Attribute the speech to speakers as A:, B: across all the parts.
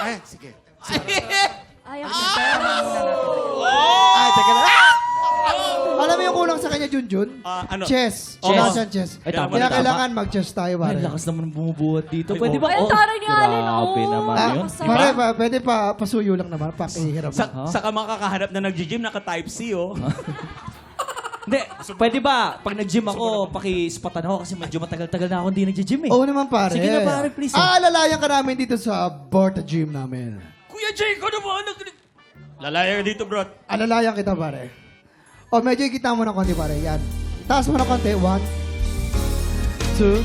A: Ay, sige.
B: Ay, ang
A: Ay, teka lang.
C: Alam mo yung kulang sa kanya, Junjun?
D: Ano?
C: Chess.
D: Chess.
C: Wala siyang chess.
D: Ay, tama,
C: Kaya
D: tama.
C: kailangan mag-chess tayo,
E: Ay,
C: pare.
E: lakas naman bumubuhat dito.
D: Ay,
E: Pwede
D: oo.
E: ba?
B: Ay, ang taray ni Allen,
E: Grabe
B: oh.
E: naman
C: Ah,
E: yun.
C: pare, pwede pa pasuyo lang naman. Pakihirap.
D: Saka makakahanap na nag-gym, naka-type C, oh.
E: Hindi, pwede ba? Pag nag-gym ako, pakispatan ako kasi medyo matagal-tagal na ako hindi nag-gym eh.
C: Oo naman, pare.
E: Sige na, pare, please.
C: Aalalayan ka namin dito sa Borta Gym namin.
D: Kuya Jay, ko naman. Lalaya ka dito, bro.
C: Alalayan kita, pare. O, medyo ikita mo ng konti, pare. Yan. Taas mo ng konti. 1, 2.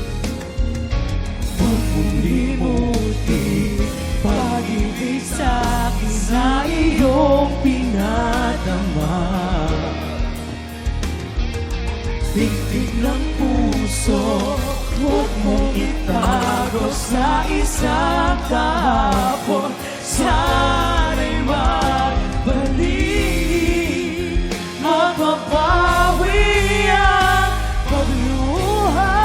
E: Pulimuti, pag-ibig sa'kin sa iyong pinadama. Tigtig ng puso, huwag mong itago sa isang kahapon. Sana'y magbalik, mapapawi ang pagluha.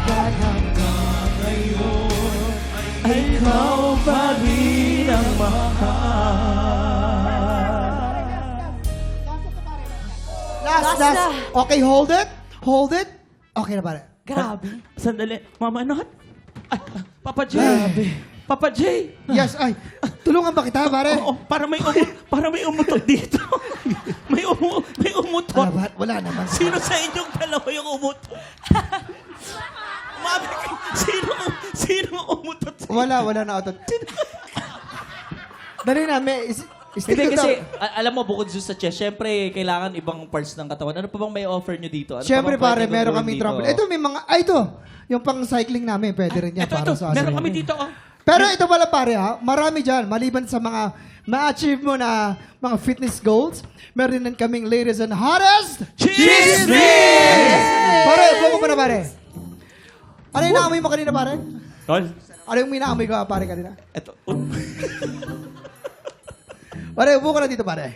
E: At hanggang ngayon, ay ikaw pa rin ang mahal.
C: Last. Okay, hold it. Hold it. Okay na, pare.
B: Grabe.
D: Sandali. Mama, not? Ay, Papa J.
C: Grabe.
D: Papa J.
C: Yes, ay. Tulungan ba kita, pare?
D: Oo, para may umutot dito. may umutot.
C: Wala naman.
D: Sino sa inyong dalawa yung umutot? Mami, sino umutot?
C: Wala na auto. Dali na, may...
E: Hindi kasi, alam mo, bukod sa chest, syempre, kailangan ibang parts ng katawan. Ano pa bang may offer nyo dito? Ano
C: Siyempre,
E: pa
C: pare,
E: bang pwede
C: meron
E: gawin
C: kami
E: dito?
C: trampoline. Ito, may mga... Ay, ito. Yung pang-cycling namin, pwede rin yan para sa...
D: Meron kami dito, oh.
C: Pero ito pala, pare, ha? Marami dyan. Maliban sa mga ma-achieve mo na mga fitness goals, meron din kaming latest and hottest...
D: Chismis!
C: Pare, buko mo na, pare. Ano yung naamoy mo kanina, pare?
D: Tol,
C: Ano yung minaamoy ko, pare, kanina?
D: eto.
C: Pare, upo ka na dito, pare.